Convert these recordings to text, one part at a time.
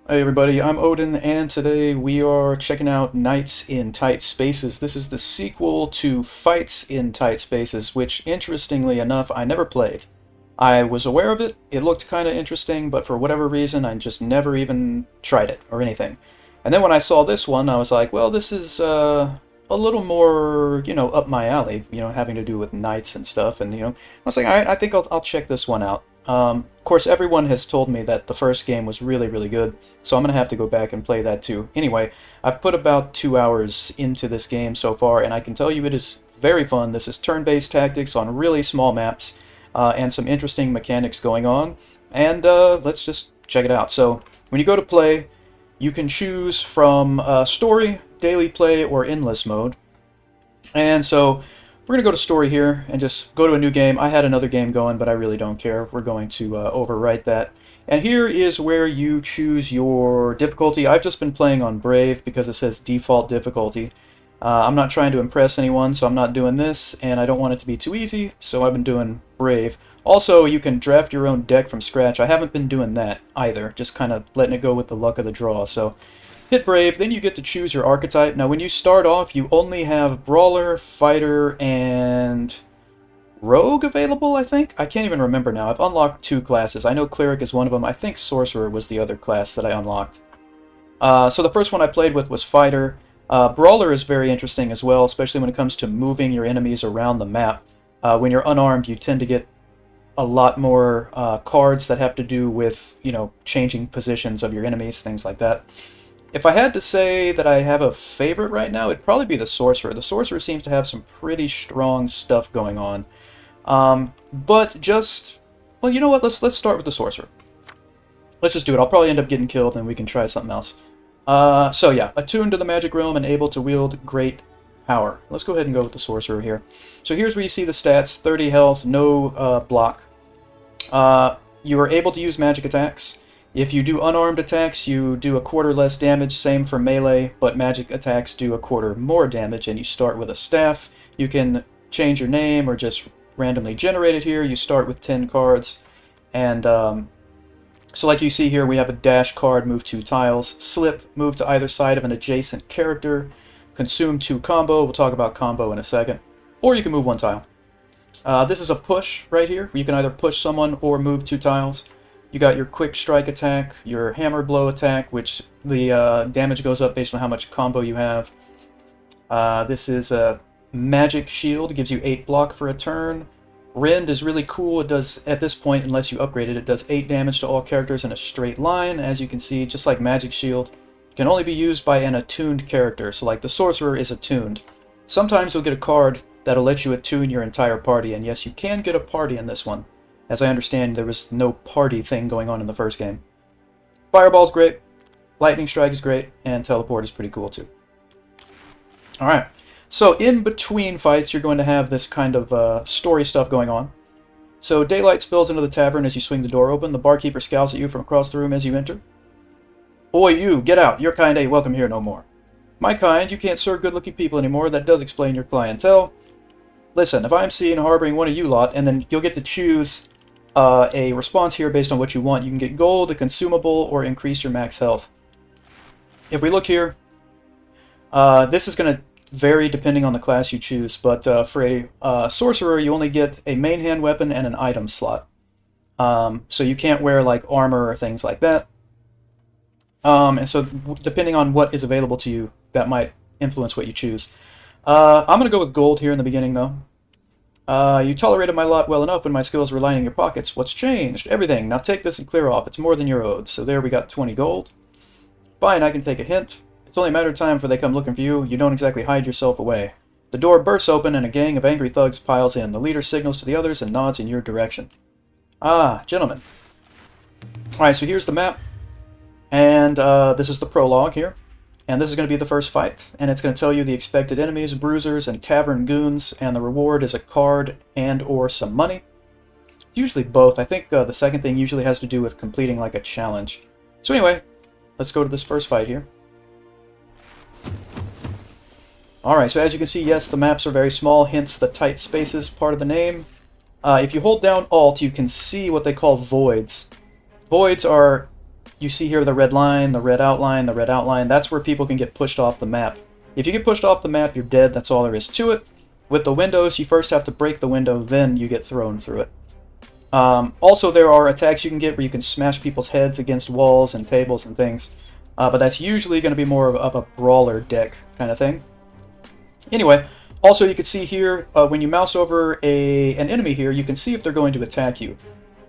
Hey everybody, I'm Odin, and today we are checking out Knights in Tight Spaces. This is the sequel to Fights in Tight Spaces, which, interestingly enough, I never played. I was aware of it, it looked kind of interesting, but for whatever reason, I just never even tried it, or anything. And then when I saw this one, I was like, well, this is a little more, up my alley, having to do with knights and stuff, and, I was like, I think I'll check this one out. Of course, everyone has told me that the first game was really, really good, so I'm going to have to go back and play that too. Anyway, I've put about 2 hours into this game so far, and I can tell you it is very fun. This is turn-based tactics on really small maps, and some interesting mechanics going on, and let's just check it out. So, when you go to play, you can choose from story, daily play, or endless mode. And so, we're going to go to story here and just go to a new game. I had another game going, but I really don't care. We're going to overwrite that. And here is where you choose your difficulty. I've just been playing on Brave because it says default difficulty. I'm not trying to impress anyone, so I'm not doing this, and I don't want it to be too easy, so I've been doing Brave. Also, you can draft your own deck from scratch. I haven't been doing that either, just kind of letting it go with the luck of the draw. So hit Brave, then you get to choose your archetype. Now, when you start off, you only have Brawler, Fighter, and Rogue available, I think? I can't even remember now. I've unlocked 2 classes. I know Cleric is one of them. I think Sorcerer was the other class that I unlocked. So the first one I played with was Fighter. Brawler is very interesting as well, especially when it comes to moving your enemies around the map. When you're unarmed, you tend to get a lot more cards that have to do with, changing positions of your enemies, things like that. If I had to say that I have a favorite right now, it'd probably be the Sorcerer. The Sorcerer seems to have some pretty strong stuff going on. But just, well, you know what? Let's start with the Sorcerer. Let's just do it. I'll probably end up getting killed, and we can try something else. So yeah, attuned to the magic realm and able to wield great power. Let's go ahead and go with the Sorcerer here. So here's where you see the stats: 30 health, no block. You are able to use magic attacks. If you do unarmed attacks, you do a quarter less damage, same for melee, but magic attacks do a quarter more damage, and you start with a staff. You can change your name or just randomly generate it here. You start with 10 cards, and so like you see here, we have a dash card, move 2 tiles, slip, move to either side of an adjacent character, consume 2 combo, we'll talk about combo in a second, or you can move 1 tile. This is a push right here. You can either push someone or move 2 tiles. You got your quick strike attack, your hammer blow attack, which the damage goes up based on how much combo you have. This is a magic shield, gives you 8 block for a turn. Rend is really cool. It does, at this point, unless you upgrade it, it does 8 damage to all characters in a straight line. As you can see, just like magic shield, it can only be used by an attuned character. So like the Sorcerer is attuned. Sometimes you'll get a card that'll let you attune your entire party, and yes, you can get a party in this one. As I understand, there was no party thing going on in the first game. Fireball's great, Lightning Strike is great, and Teleport is pretty cool too. Alright, so in between fights, you're going to have this kind of story stuff going on. So daylight spills into the tavern as you swing the door open. The barkeeper scowls at you from across the room as you enter. Oi, you, get out. Your kind ain't welcome here no more. My kind, you can't serve good-looking people anymore. That does explain your clientele. Listen, if I'm seen harboring one of you lot, and then you'll get to choose a response here based on what you want. You can get gold, a consumable, or increase your max health. If we look here, this is going to vary depending on the class you choose, but for a Sorcerer, you only get a main hand weapon and an item slot. So you can't wear like armor or things like that. And so depending on what is available to you, that might influence what you choose. I'm going to go with gold here in the beginning, though. You tolerated my lot well enough when my skills were lining your pockets. What's changed? Everything. Now take this and clear off. It's more than you're owed. So there we got 20 gold. Fine, I can take a hint. It's only a matter of time before they come looking for you. You don't exactly hide yourself away. The door bursts open and a gang of angry thugs piles in. The leader signals to the others and nods in your direction. Ah, gentlemen. Alright, so here's the map. And this is the prologue here. And this is going to be the first fight, and it's going to tell you the expected enemies, bruisers, and tavern goons, and the reward is a card and or some money. Usually both. I think the second thing usually has to do with completing like a challenge. So anyway, let's go to this first fight here. Alright, so as you can see, yes, the maps are very small, hence the tight spaces part of the name. If you hold down Alt, you can see what they call voids. Voids are you see here the red line, the red outline, the red outline. That's where people can get pushed off the map. If you get pushed off the map, you're dead. That's all there is to it. With the windows, you first have to break the window, then you get thrown through it. Also, there are attacks you can get where you can smash people's heads against walls and tables and things. But that's usually going to be more of a brawler deck kind of thing. Anyway, also you can see here, when you mouse over an enemy here, you can see if they're going to attack you.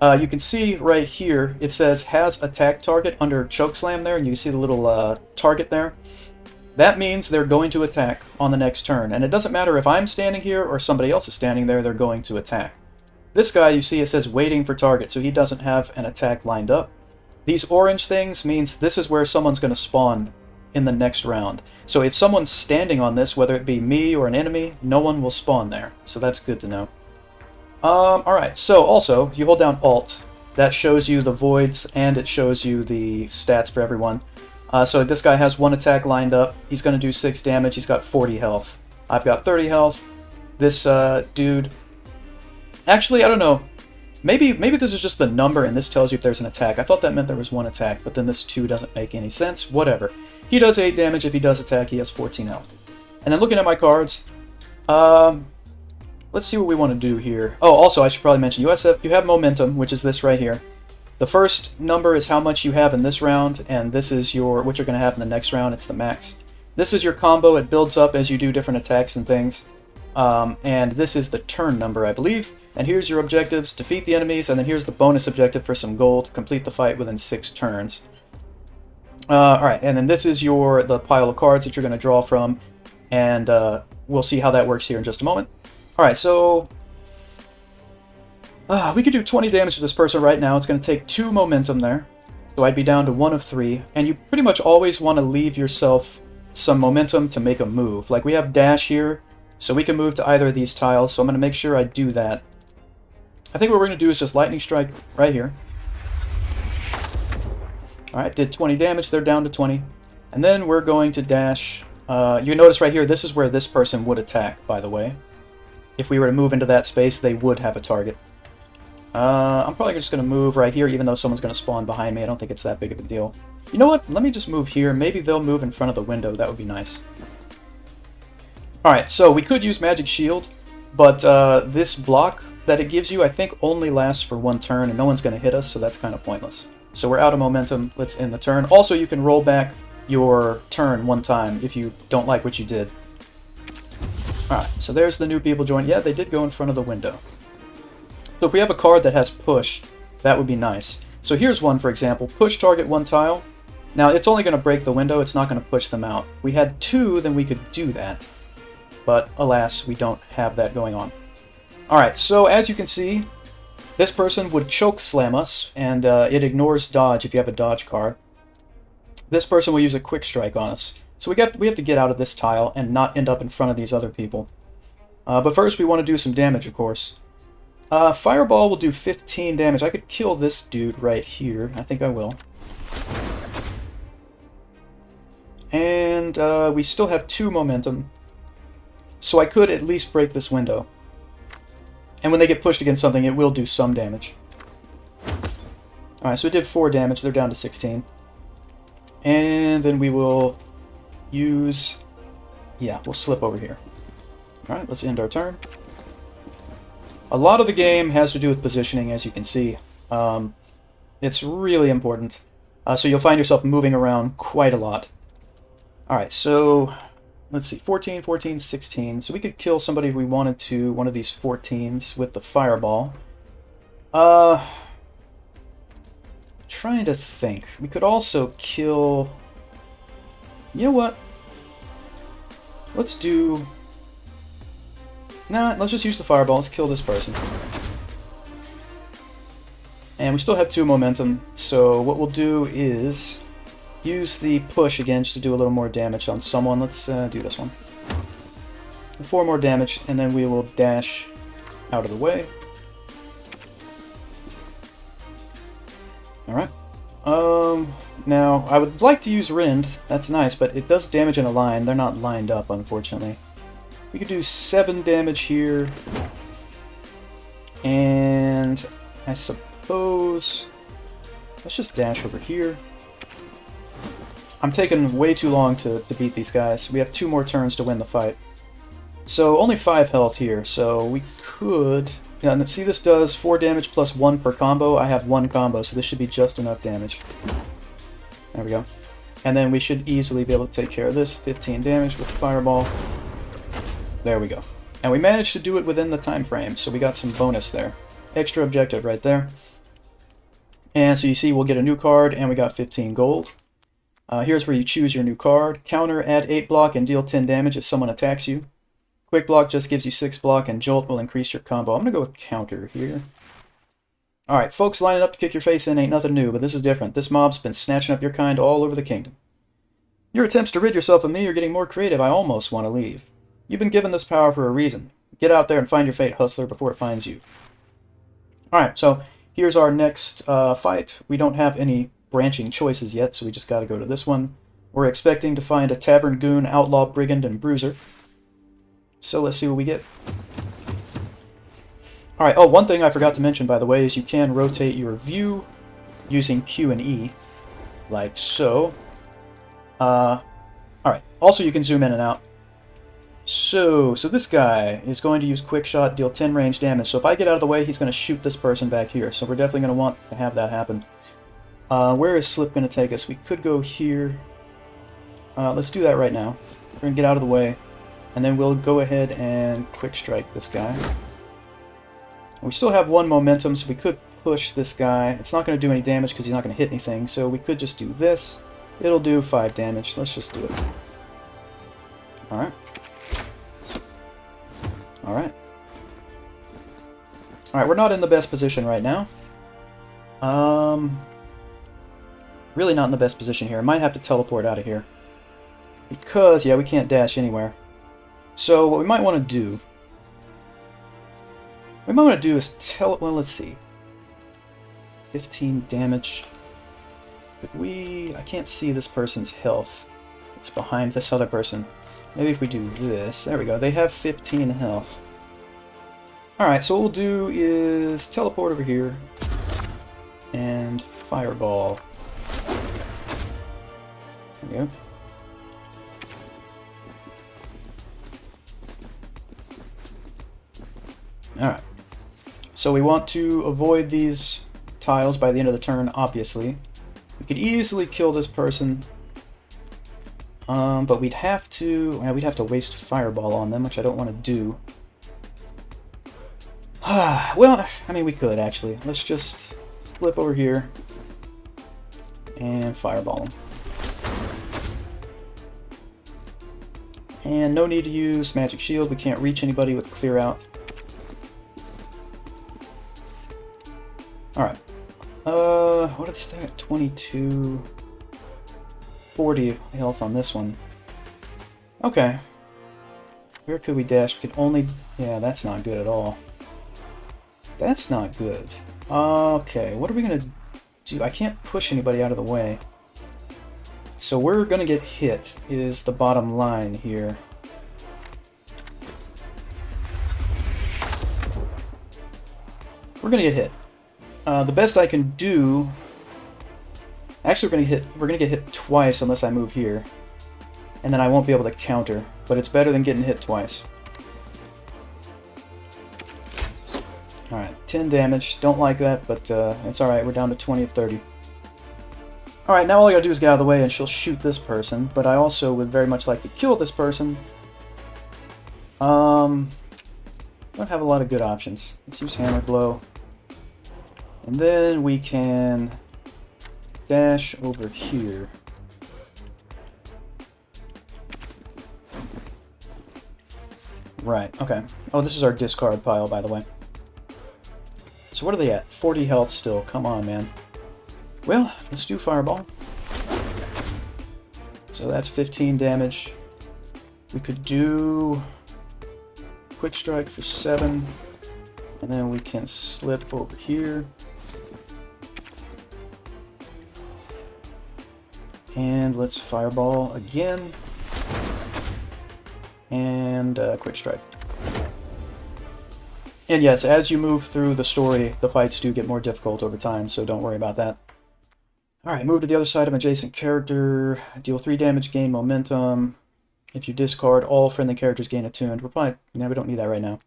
You can see right here, it says has attack target under chokeslam there, and you can see the little target there. That means they're going to attack on the next turn, and it doesn't matter if I'm standing here or somebody else is standing there, they're going to attack. This guy, you see, it says waiting for target, so he doesn't have an attack lined up. These orange things means this is where someone's going to spawn in the next round. So if someone's standing on this, whether it be me or an enemy, no one will spawn there. So that's good to know. Alright, so also, you hold down Alt. That shows you the voids, and it shows you the stats for everyone. So this guy has 1 attack lined up. He's going to do 6 damage. He's got 40 health. I've got 30 health. This dude... Actually, I don't know. Maybe this is just the number, and this tells you if there's an attack. I thought that meant there was 1 attack, but then this 2 doesn't make any sense. Whatever. He does 8 damage. If he does attack, he has 14 health. And then looking at my cards, let's see what we want to do here. Oh, also, I should probably mention, you have momentum, which is this right here. The first number is how much you have in this round, and this is what you're going to have in the next round. It's the max. This is your combo. It builds up as you do different attacks and things. And this is the turn number, I believe. And here's your objectives. Defeat the enemies, and then here's the bonus objective for some gold. Complete the fight within 6 turns. Alright, and then this is the pile of cards that you're going to draw from, and we'll see how that works here in just a moment. Alright, so... we could do 20 damage to this person right now. It's going to take 2 momentum there. So I'd be down to 1 of 3. And you pretty much always want to leave yourself some momentum to make a move. Like we have dash here, so we can move to either of these tiles. So I'm going to make sure I do that. I think what we're going to do is just lightning strike right here. Alright, did 20 damage. They're down to 20. And then we're going to dash. You notice right here, this is where this person would attack, by the way. If we were to move into that space, they would have a target. I'm probably just going to move right here, even though someone's going to spawn behind me. I don't think it's that big of a deal. You know what? Let me just move here. Maybe they'll move in front of the window. That would be nice. Alright, so we could use Magic Shield, but this block that it gives you, I think, only lasts for 1 turn, and no one's going to hit us, so that's kind of pointless. So we're out of momentum. Let's end the turn. Also, you can roll back your turn 1 time if you don't like what you did. Alright, so there's the new people join. Yeah, they did go in front of the window. So if we have a card that has push, that would be nice. So here's one, for example. Push target 1 tile. Now, it's only going to break the window. It's not going to push them out. If we had 2, then we could do that. But, alas, we don't have that going on. Alright, so as you can see, this person would choke slam us, and it ignores dodge if you have a dodge card. This person will use a quick strike on us. So we have to get out of this tile and not end up in front of these other people. But first we want to do some damage, of course. Fireball will do 15 damage. I could kill this dude right here. I think I will. And we still have 2 momentum. So I could at least break this window. And when they get pushed against something, it will do some damage. Alright, so it did 4 damage. They're down to 16. And then we will use... Yeah, we'll slip over here. Alright, let's end our turn. A lot of the game has to do with positioning, as you can see. It's really important. So you'll find yourself moving around quite a lot. Alright, so... Let's see, 14, 14, 16. So we could kill somebody if we wanted to, one of these 14s with the fireball. Trying to think. We could also kill... You know what? Let's do... Nah, let's just use the fireball. Let's kill this person. And we still have 2 momentum, so what we'll do is... use the push again just to do a little more damage on someone. Let's do this one. 4 more damage, and then we will dash out of the way. Alright. Now, I would like to use Rend. That's nice, but it does damage in a line. They're not lined up, unfortunately. We could do 7 damage here. And I suppose... Let's just dash over here. I'm taking way too long to beat these guys. We have 2 more turns to win the fight. So only 5 health here, so we could... Yeah, see, this does 4 damage plus 1 per combo. I have 1 combo, so this should be just enough damage. There we go. And then we should easily be able to take care of this. 15 damage with Fireball. There we go. And we managed to do it within the time frame, so we got some bonus there. Extra objective right there. And so you see we'll get a new card, and we got 15 gold. Here's where you choose your new card. Counter, add 8 block, and deal 10 damage if someone attacks you. Quick block just gives you 6 block, and jolt will increase your combo. I'm going to go with counter here. Alright, folks lining up to kick your face in ain't nothing new, but this is different. This mob's been snatching up your kind all over the kingdom. Your attempts to rid yourself of me are getting more creative. I almost want to leave. You've been given this power for a reason. Get out there and find your fate, hustler, before it finds you. Alright, so here's our next fight. We don't have any branching choices yet, so we just got to go to this one. We're expecting to find a tavern goon, outlaw, brigand, and bruiser. So let's see what we get. Alright, oh, one thing I forgot to mention, by the way, is you can rotate your view using Q and E, like so. Alright, also you can zoom in and out. So this guy is going to use quick shot, deal 10 range damage. So if I get out of the way, he's going to shoot this person back here. So we're definitely going to want to have that happen. Where is Slip going to take us? We could go here. Let's do that right now. We're going to get out of the way. And then we'll go ahead and quick strike this guy. We still have 1 momentum, so we could push this guy. It's not going to do any damage because he's not going to hit anything, so we could just do this. It'll do 5 damage. Let's just do it. Alright. Alright. Alright, we're not in the best position right now. Really not in the best position here. I might have to teleport out of here. Because, yeah, we can't dash anywhere. So what we might want to do... is well, let's see. 15 damage. If we... I can't see this person's health. It's behind this other person. Maybe if we do this... There we go. They have 15 health. Alright, so what we'll do is teleport over here. And Fireball. There we go. Alright, so we want to avoid these tiles by the end of the turn, obviously. We could easily kill this person, but we'd have to waste Fireball on them, which I don't want to do. Well, I mean, we could, actually. Let's just flip over here and Fireball them. And no need to use Magic Shield. We can't reach anybody with Clear Out. Alright. What did it stay at? 22... 40 health on this one. Okay. Where could we dash? We could only... Yeah, that's not good at all. That's not good. Okay, what are we gonna do? I can't push anybody out of the way. So we're gonna get hit, is the bottom line here. We're gonna get hit. The best I can do... Actually, we're gonna get hit twice unless I move here. And then I won't be able to counter. But it's better than getting hit twice. Alright, 10 damage. Don't like that, but it's alright. We're down to 20 of 30. Alright, now all I gotta do is get out of the way and she'll shoot this person. But I also would very much like to kill this person. Don't have a lot of good options. Let's use Hammer Blow. And then we can dash over here. Right, okay. Oh, this is our discard pile, by the way. So what are they at? 40 health still. Come on, man. Well, let's do Fireball. So that's 15 damage. We could do Quick Strike for 7. And then we can slip over here. And let's Fireball again. And Quick Strike. And yes, as you move through the story, the fights do get more difficult over time, so don't worry about that. Alright, move to the other side of adjacent character. Deal 3 damage, gain momentum. If you discard, all friendly characters gain attuned. We don't need that right now.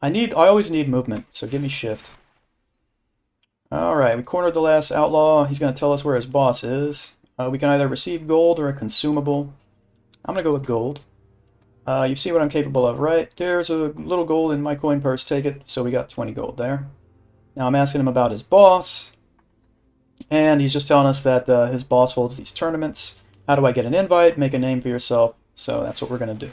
I always need movement, so give me shift. Alright, we cornered the last outlaw. He's going to tell us where his boss is. We can either receive gold or a consumable. I'm going to go with gold. You see what I'm capable of, right? There's a little gold in my coin purse. Take it. So we got 20 gold there. Now I'm asking him about his boss. And he's just telling us that his boss holds these tournaments. How do I get an invite? Make a name for yourself. So that's what we're going to do.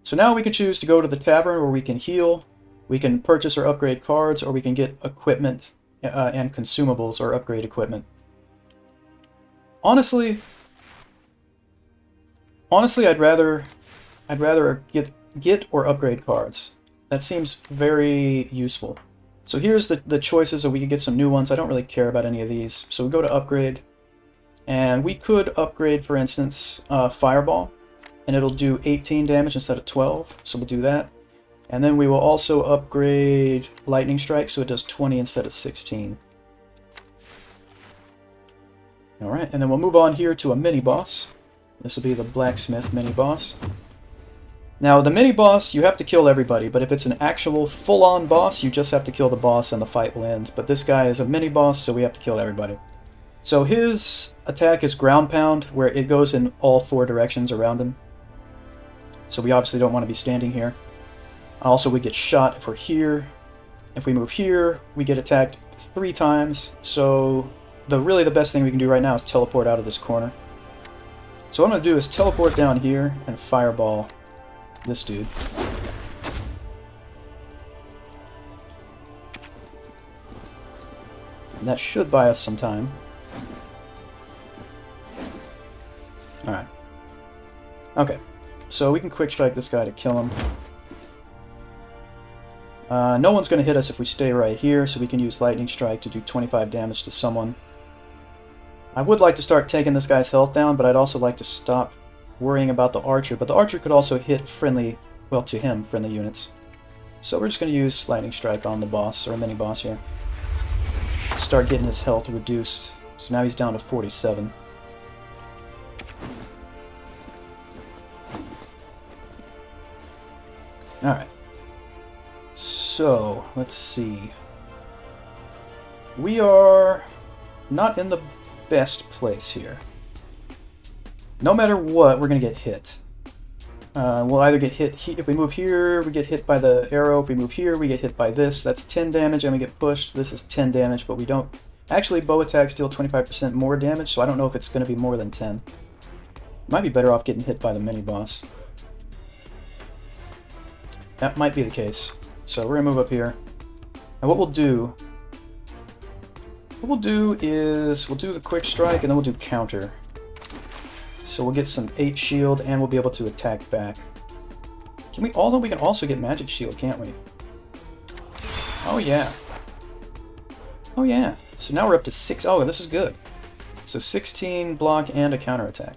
So now we can choose to go to the tavern where we can heal. We can purchase or upgrade cards, or we can get equipment and consumables or upgrade equipment. Honestly, I'd rather get or upgrade cards. That seems very useful. So here's the choices, so we can get some new ones. I don't really care about any of these. So we go to upgrade, and we could upgrade, for instance, Fireball, and it'll do 18 damage instead of 12, so we'll do that. And then we will also upgrade Lightning Strike, so it does 20 instead of 16. Alright, and then we'll move on here to a mini-boss. This will be the Blacksmith mini-boss. Now, the mini-boss, you have to kill everybody, but if it's an actual full-on boss, you just have to kill the boss and the fight will end. But this guy is a mini-boss, so we have to kill everybody. So his attack is Ground Pound, where it goes in all 4 directions around him. So we obviously don't want to be standing here. Also, we get shot if we're here. If we move here, we get attacked 3 times. So really the best thing we can do right now is teleport out of this corner. So what I'm going to do is teleport down here and fireball this dude. And that should buy us some time. Alright. Okay. So we can quick strike this guy to kill him. No one's going to hit us if we stay right here, so we can use Lightning Strike to do 25 damage to someone. I would like to start taking this guy's health down, but I'd also like to stop worrying about the archer. But the archer could also hit friendly, well, to him, friendly units. So we're just going to use Lightning Strike on the boss, or mini-boss here. Start getting his health reduced. So now he's down to 47. Alright. So, let's see. We are not in the best place here. No matter what, we're going to get hit. We'll either get hit if we move here, we get hit by the arrow. If we move here, we get hit by this. That's 10 damage, and we get pushed. This is 10 damage, but we don't... Actually, bow attacks deal 25% more damage, so I don't know if it's going to be more than 10. Might be better off getting hit by the mini-boss. That might be the case. So we're going to move up here. And what we'll do is we'll do the quick strike, and then we'll do counter. So we'll get some 8 shield, and we'll be able to attack back. Although we can also get magic shield, can't we? Oh yeah. Oh yeah. So now we're up to 6. Oh, this is good. So 16 block and a counter attack.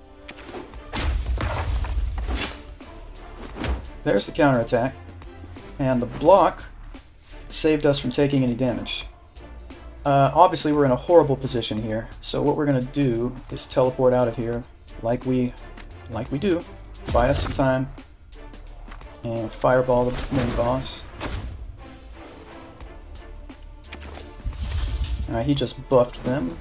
There's the counter attack. And the block saved us from taking any damage. Obviously, we're in a horrible position here. So what we're going to do is teleport out of here, like we do. Buy us some time. And fireball the mini-boss. Alright, he just buffed them.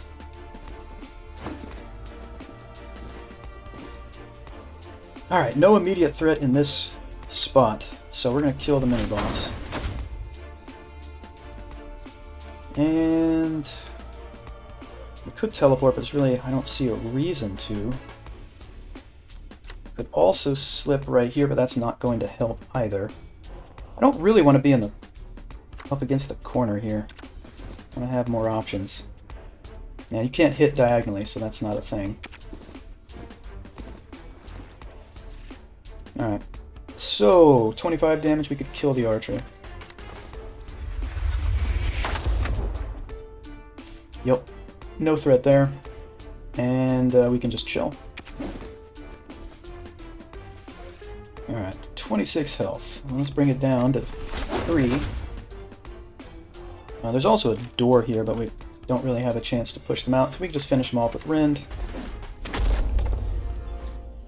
Alright, no immediate threat in this spot. So we're going to kill the mini-boss. And we could teleport, but it's really, I don't see a reason to. Could also slip right here, but that's not going to help either. I don't really want to be up against the corner here. I want to have more options. Yeah, you can't hit diagonally, so that's not a thing. Alright. So, 25 damage, we could kill the archer. Yep. No threat there. And we can just chill. Alright, 26 health. Let's bring it down to 3. There's also a door here, but don't really have a chance to push them out, so we can just finish them off with Rend.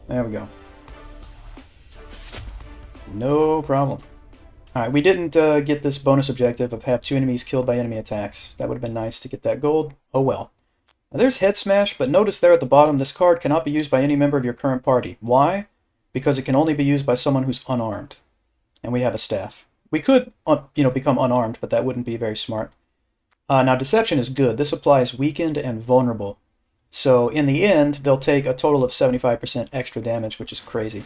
There we go. No problem. Alright, we didn't get this bonus objective of have 2 enemies killed by enemy attacks. That would have been nice to get that gold. Oh well. Now there's Head Smash, but notice there at the bottom, this card cannot be used by any member of your current party. Why? Because it can only be used by someone who's unarmed. And we have a staff. We could, become unarmed, but that wouldn't be very smart. Now, Deception is good. This applies Weakened and Vulnerable. So, in the end, they'll take a total of 75% extra damage, which is crazy.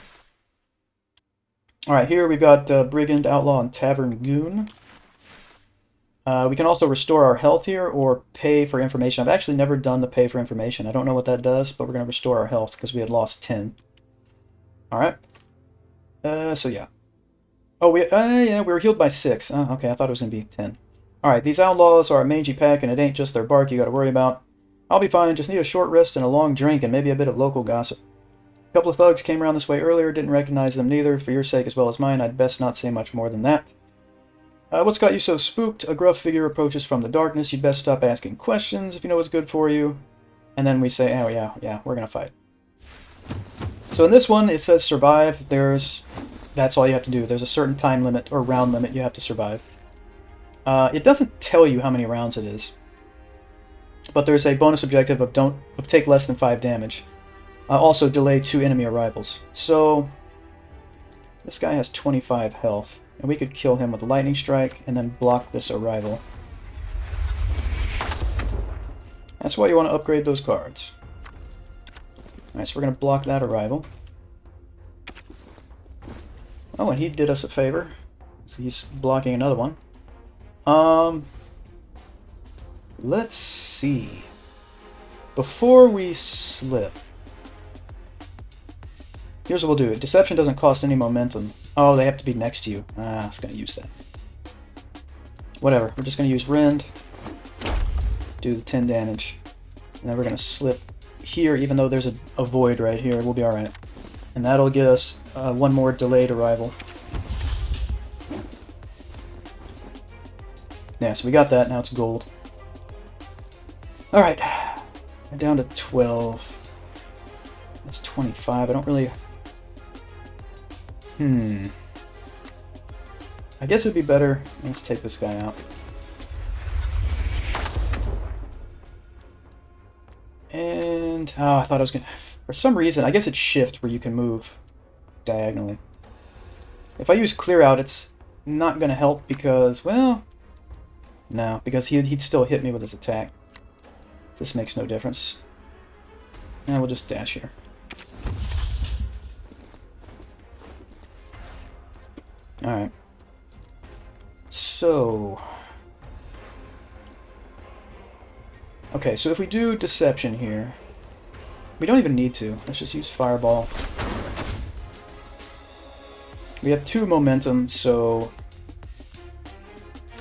Alright, here we've got Brigand, Outlaw, and Tavern Goon. We can also restore our health here, or pay for information. I've actually never done the pay for information. I don't know what that does, but we're going to restore our health, because we had lost 10. Alright. So yeah. Oh, we were healed by 6. Okay, I thought it was going to be 10. Alright, these outlaws are a mangy pack, and it ain't just their bark you got to worry about. I'll be fine, just need a short rest and a long drink, and maybe a bit of local gossip. A couple of thugs came around this way earlier, didn't recognize them neither. For your sake as well as mine, I'd best not say much more than that. What's got you so spooked? A gruff figure approaches from the darkness. You'd best stop asking questions if you know what's good for you. And then we say, oh yeah, we're going to fight. So in this one, it says survive. That's all you have to do. There's a certain time limit or round limit you have to survive. It doesn't tell you how many rounds it is. But there's a bonus objective of take less than 5 damage. Also delay 2 enemy arrivals. So this guy has 25 health. And we could kill him with a lightning strike and then block this arrival. That's why you want to upgrade those cards. Alright, so we're going to block that arrival. Oh, and he did us a favor. So he's blocking another one. Let's see. Before we slip, here's what we'll do. Deception doesn't cost any momentum. Oh, they have to be next to you. I was going to use that. Whatever. We're just going to use Rend. Do the 10 damage. And then we're going to slip here, even though there's a void right here. We'll be alright. And that'll get us one more delayed arrival. Yeah, so we got that. Now it's gold. Alright. We're down to 12. That's 25. I don't really... I guess it'd be better... Let's take this guy out. And... Oh, I thought I was gonna... For some reason, I guess it's shift where you can move diagonally. If I use clear out, it's not gonna help because, well... No, because he'd still hit me with his attack. This makes no difference. And we'll just dash here. Alright. So... Okay, so if we do Deception here... We don't even need to. Let's just use Fireball. We have 2 momentum, so...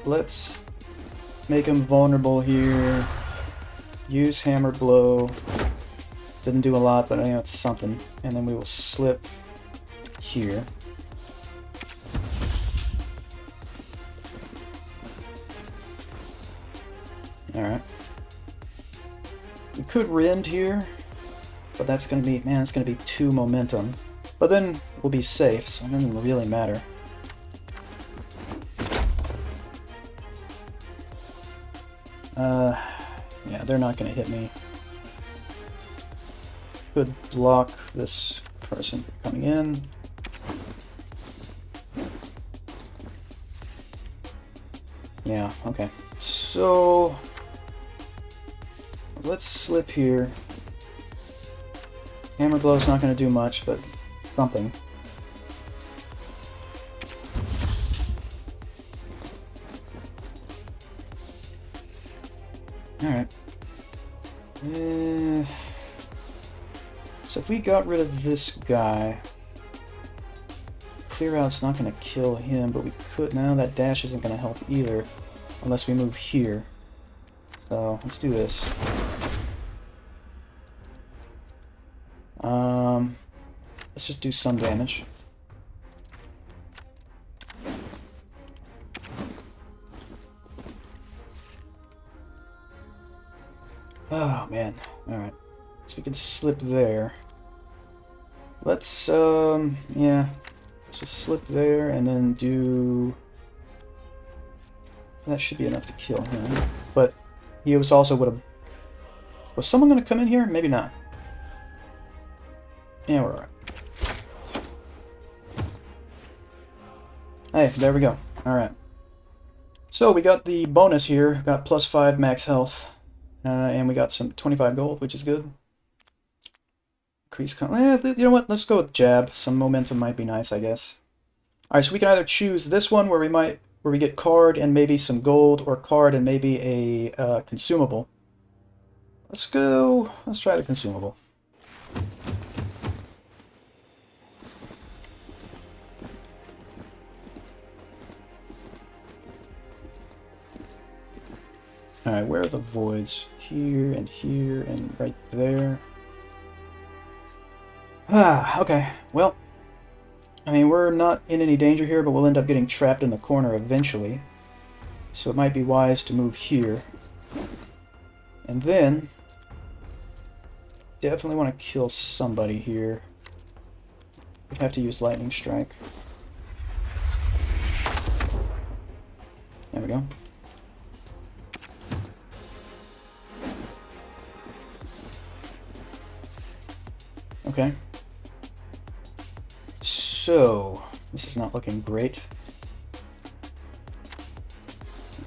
Let's make him vulnerable here. Use Hammer Blow. Didn't do a lot, but I know it's something. And then we will slip here. Alright. We could Rend here, but that's gonna be, man, it's gonna be 2 momentum. But then we'll be safe, so it doesn't really matter. Yeah, they're not gonna hit me. Could block this person from coming in. Yeah, okay. So... Let's slip here. Hammer Blow's not going to do much, but something. Alright. So if we got rid of this guy, clear out's not going to kill him, but we could... Now that dash isn't going to help either, unless we move here. So let's do this. Let's just do some damage. Oh, man. Alright. So we can slip there. Let's, yeah. Let's just slip there and then do... That should be enough to kill him. But he was also would have... Was someone going to come in here? Maybe not. Yeah, we're alright. Hey, there we go. Alright. So we got the bonus here. Got +5 max health. And we got some 25 gold, which is good. Increase you know what? Let's go with jab. Some momentum might be nice, I guess. Alright, so we can either choose this one where we get card and maybe some gold, or card and maybe a consumable. Let's try the consumable. Alright, where are the voids? Here and right there. Ah, okay. Well, I mean, we're not in any danger here, but we'll end up getting trapped in the corner eventually. So it might be wise to move here. And then... definitely want to kill somebody here. We'd have to use Lightning Strike. There we go. Okay. So, this is not looking great.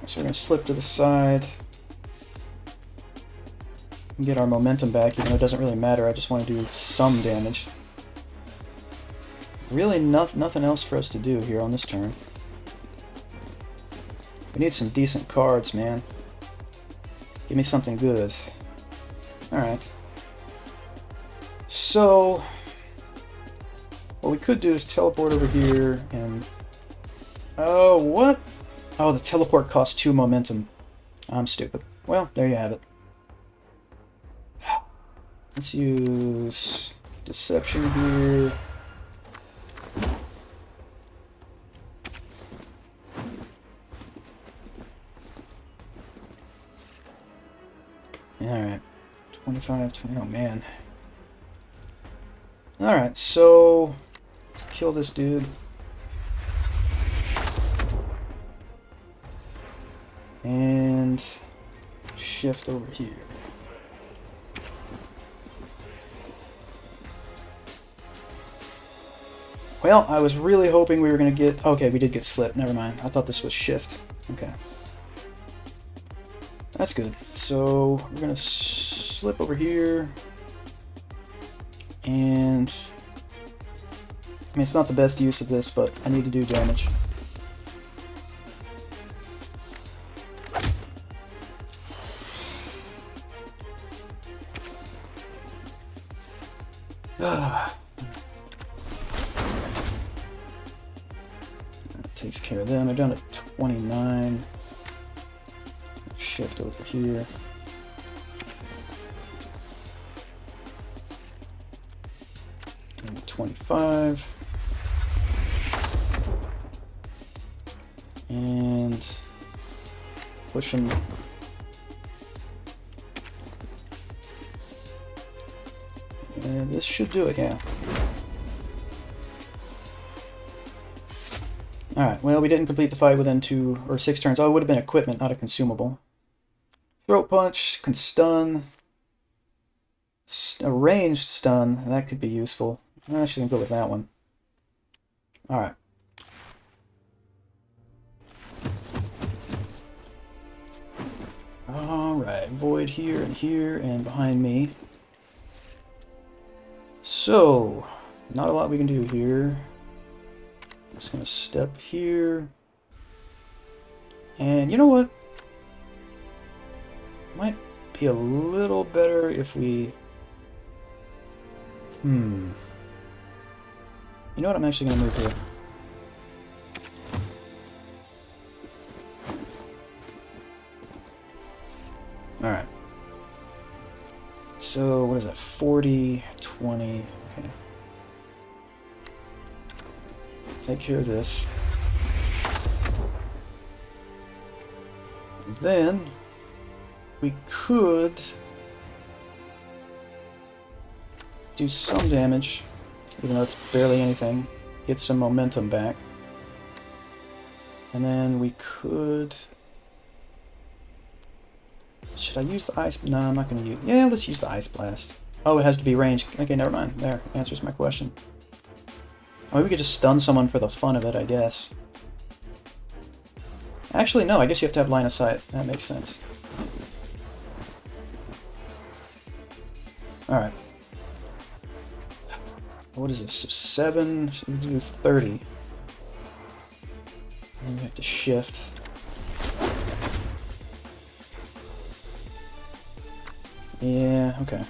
So we're going to slip to the side. And get our momentum back, even though it doesn't really matter. I just want to do some damage. Really nothing else for us to do here on this turn. We need some decent cards, man. Give me something good. Alright. So, what we could do is teleport over here and... Oh, what? Oh, the teleport costs 2 momentum. I'm stupid. Well, there you have it. Let's use Deception here. Alright. 25, 20, oh man. Alright, so let's kill this dude. And shift over here. Well, I was really hoping we were going to get... Okay, we did get slip. Never mind. I thought this was shift. Okay. That's good. So, we're going to slip over here. And... I mean, it's not the best use of this, but I need to do damage. Takes care of them. They're down at 29. Shift over here. And 25. And push them. And this should do it, yeah. Alright, well, we didn't complete the fight within 2 or 6 turns. Oh, it would have been equipment, not a consumable. Throat punch, can stun. A ranged stun, that could be useful. I'm actually going to go with that one. Alright. Alright, void here and behind me. So, not a lot we can do here. Just gonna step here. And you know what? Might be a little better if we... You know what? I'm actually gonna move here. Alright. So, what is that? 40, 20, okay. Take care of this. Then we could do some damage, even though it's barely anything. Get some momentum back. And then we could... Should I use the ice? No, I'm not going to use... Yeah, let's use the ice blast. Oh, it has to be ranged. Okay, never mind. There, answers my question. Oh, we could just stun someone for the fun of it, I guess. Actually, no, I guess you have to have line of sight. That makes sense. Alright. What is this? 7? So we do 30. And we have to shift. Yeah, okay.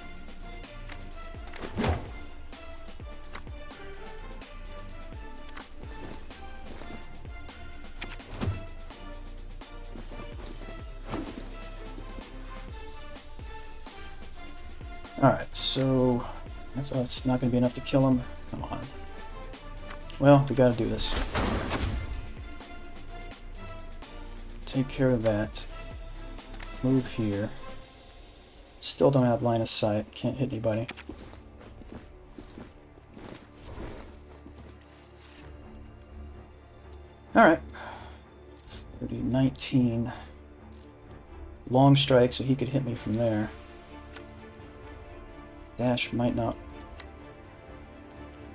Alright, so that's not going to be enough to kill him. Come on. Well, we got to do this. Take care of that. Move here. Still don't have line of sight. Can't hit anybody. Alright. 30, 19. Long strike, so he could hit me from there. Dash might not.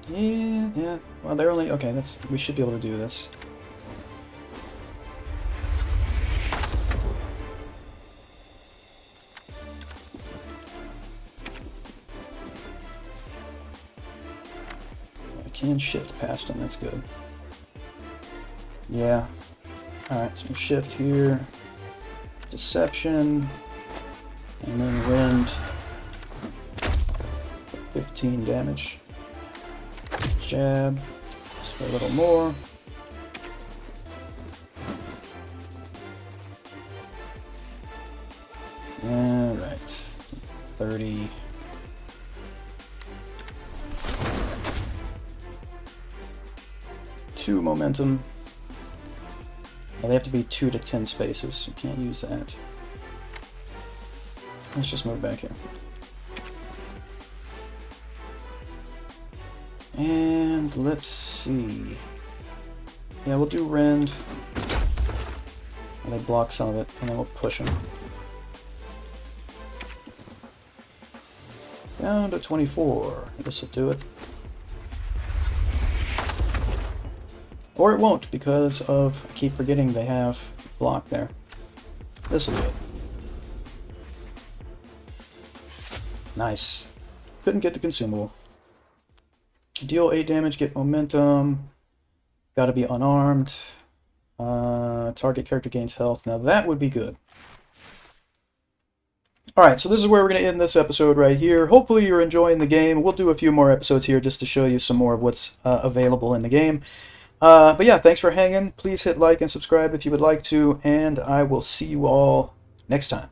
Yeah. Well, they're only... Okay, we should be able to do this. I can shift past them, that's good. Yeah. Alright, so shift here. Deception. And then wind. 15 damage. Jab. Just for a little more. Alright. 30. Two momentum. Well, they have to be 2 to 10 spaces, so you can't use that. Let's just move back here. And let's see. Yeah, we'll do rend. And they block some of it, and then we'll push them. Down to 24. This will do it. Or it won't, because of... I keep forgetting they have block there. This will do it. Nice. Couldn't get the consumable. Deal 8 damage, get momentum. Gotta be unarmed. Target character gains health. Now that would be good. Alright, so this is where we're going to end this episode right here. Hopefully you're enjoying the game. We'll do a few more episodes here just to show you some more of what's available in the game. But yeah, thanks for hanging. Please hit like and subscribe if you would like to, and I will see you all next time.